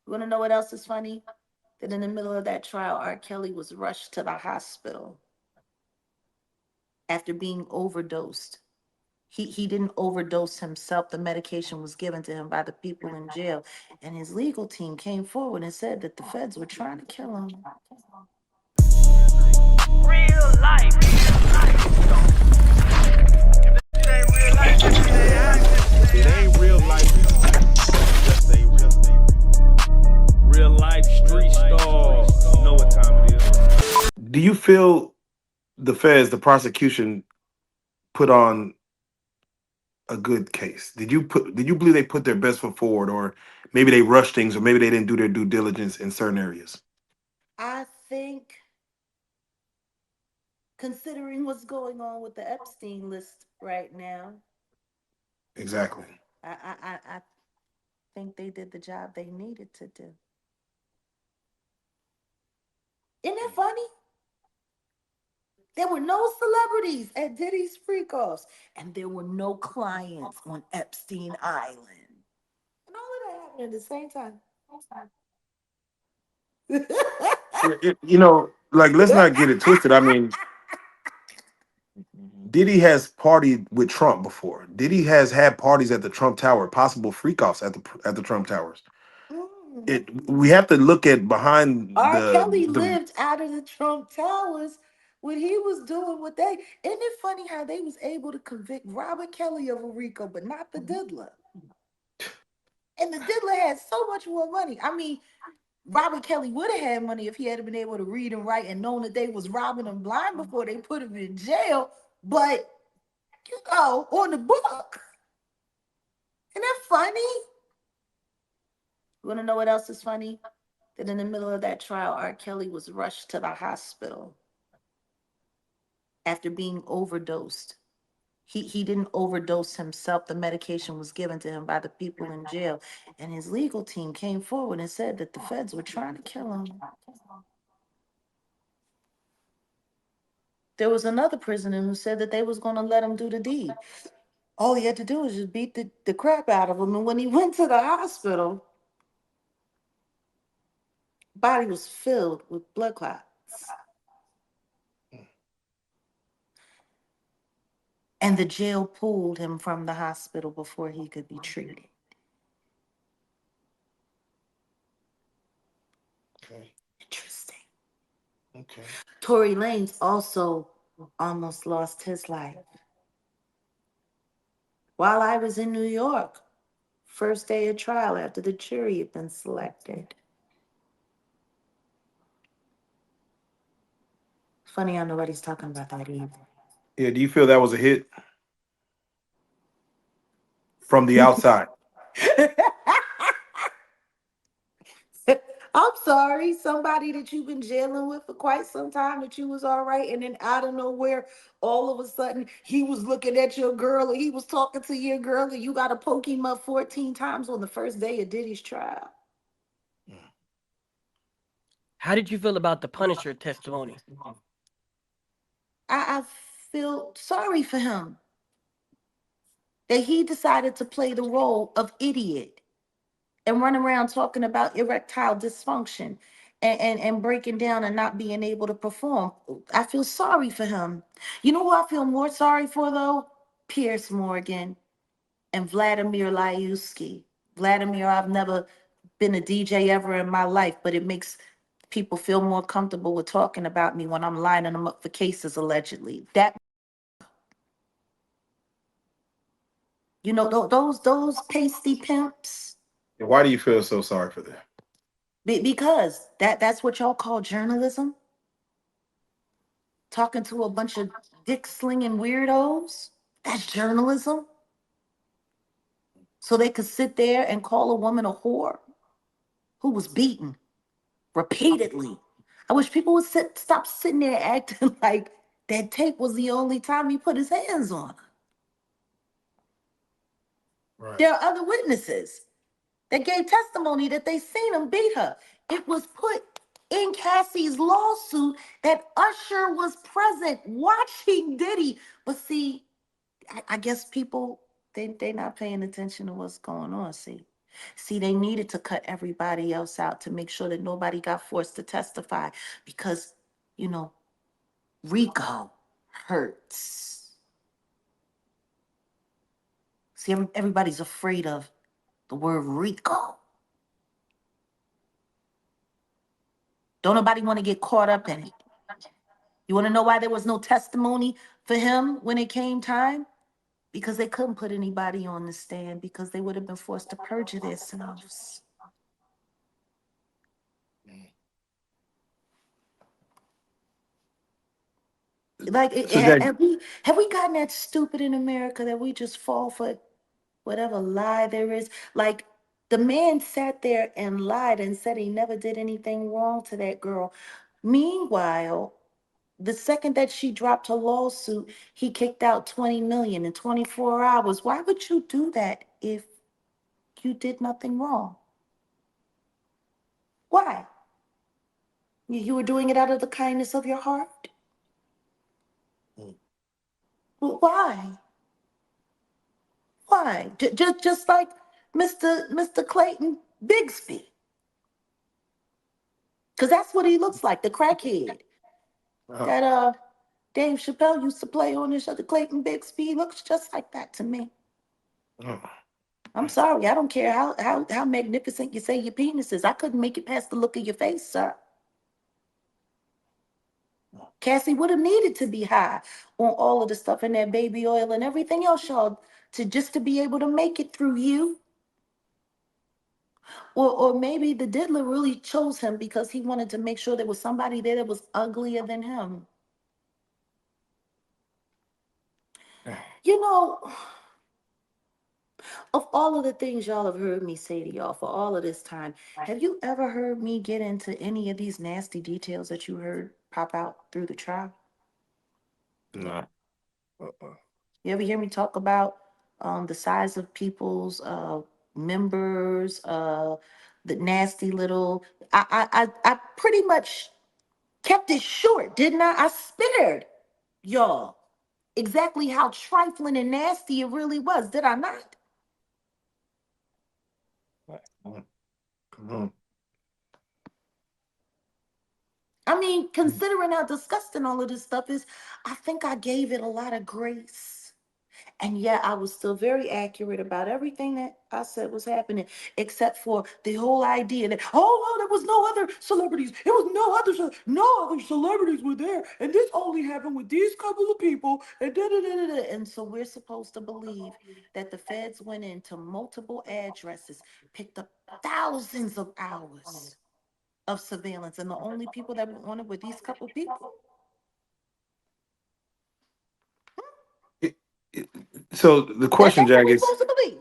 You want to know what else is funny? That in the middle of that trial, R. Kelly was rushed to the hospital after being overdosed. He didn't overdose himself. The medication was given to him by the people in jail. And his legal team came forward and said that the feds were trying to kill him. Real life. It ain't real life. Just ain't real life street stars. You know what time it is. Do you feel the feds, the prosecution, put on a good case? Did you believe they put their best foot forward, or maybe they rushed things, or maybe they didn't do their due diligence in certain areas? I think, considering what's going on with the Epstein list right now, Exactly. I think they did the job they needed to do. Isn't that funny? There were no celebrities at Diddy's freak-offs, and there were no clients on Epstein Island. And all of that happened at the same time. Like, let's not get it twisted. I mean, Diddy has partied with Trump before. Diddy has had parties at the Trump Tower, possible freak-offs at the Trump Towers. We have to look at behind R. Kelly the lived out of the Trump Towers when he was doing what they. Isn't it funny how they was able to convict Robert Kelly of a RICO, but not the diddler? And the diddler had so much more money. I mean, Robert Kelly would have had money if he had been able to read and write and known that they was robbing him blind before they put him in jail. But on the book. Isn't that funny? You want to know what else is funny? That in the middle of that trial, R. Kelly was rushed to the hospital after being overdosed. He didn't overdose himself. The medication was given to him by the people in jail. And his legal team came forward and said that the feds were trying to kill him. There was another prisoner who said that they was going to let him do the deed. All he had to do was just beat the crap out of him. And when he went to the hospital, body was filled with blood clots. And the jail pulled him from the hospital before he could be treated. Okay. Interesting. Okay. Tory Lanez also almost lost his life. While I was in New York, first day of trial after the jury had been selected. Funny how nobody's talking about that either. Yeah, do you feel that was a hit from the outside? I'm sorry, somebody that you've been jailing with for quite some time that you was all right, and then out of nowhere, all of a sudden, he was looking at your girl, or he was talking to your girl, and you got to poke him up 14 times on the first day of Diddy's trial. How did you feel about the Punisher testimony? I feel sorry for him that he decided to play the role of idiot and run around talking about erectile dysfunction and breaking down and not being able to perform. I feel sorry for him. You know who I feel more sorry for, though? Piers Morgan and Vladimir Lyuski. Vladimir, I've never been a DJ ever in my life, but it makes people feel more comfortable with talking about me when I'm lining them up for cases allegedly. Those pasty pimps. Why do you feel so sorry for them? Because that's what y'all call journalism. Talking to a bunch of dick slinging weirdos. That's journalism. So they could sit there and call a woman a whore who was beaten repeatedly. I wish people would stop sitting there acting like that tape was the only time he put his hands on her. Right. There are other witnesses that gave testimony that they seen him beat her. It was put in Cassie's lawsuit that Usher was present watching Diddy. But see, I guess people, they not paying attention to what's going on, see. See, they needed to cut everybody else out to make sure that nobody got forced to testify because, you know, RICO hurts. See, everybody's afraid of the word RICO. Don't nobody want to get caught up in it. You want to know why there was no testimony for him when it came time? Because they couldn't put anybody on the stand because they would have been forced to perjure themselves. Like, So Jack, have we gotten that stupid in America that we just fall for whatever lie there is? Like, the man sat there and lied and said he never did anything wrong to that girl. Meanwhile, the second that she dropped her lawsuit, he kicked out 20 million in 24 hours. Why would you do that if you did nothing wrong? Why? You were doing it out of the kindness of your heart? Well, why? Why? Just like Mr. Clayton Bigsby. Because that's what he looks like, the crackhead. That Dave Chappelle used to play on the show, the Clayton Bigsby. He looks just like that to me. I'm sorry, I don't care how magnificent you say your penis is. I couldn't make it past the look of your face, sir. Cassie would have needed to be high on all of the stuff in that baby oil and everything else, y'all, to be able to make it through you. Or maybe the diddler really chose him because he wanted to make sure there was somebody there that was uglier than him. You know, of all of the things y'all have heard me say to y'all for all of this time, have you ever heard me get into any of these nasty details that you heard pop out through the trial? no. You ever hear me talk about the size of people's members, the nasty little? I pretty much kept it short, didn't I? I spared y'all exactly how trifling and nasty it really was, did I not? Come on. I mean, considering how disgusting all of this stuff is, I think I gave it a lot of grace. And yet I was still very accurate about everything that I said was happening, except for the whole idea that, oh, well, there was no other celebrities. It was no other celebrities were there. And this only happened with these couple of people. And da da da da da. And so we're supposed to believe that the feds went into multiple addresses, picked up thousands of hours of surveillance. And the only people that were on it were these couple people. So the That's question, what Jack, we're is supposed to believe.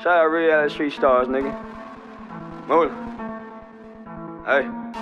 Shout out Reallyfe Street Stars, nigga. Move. Hey.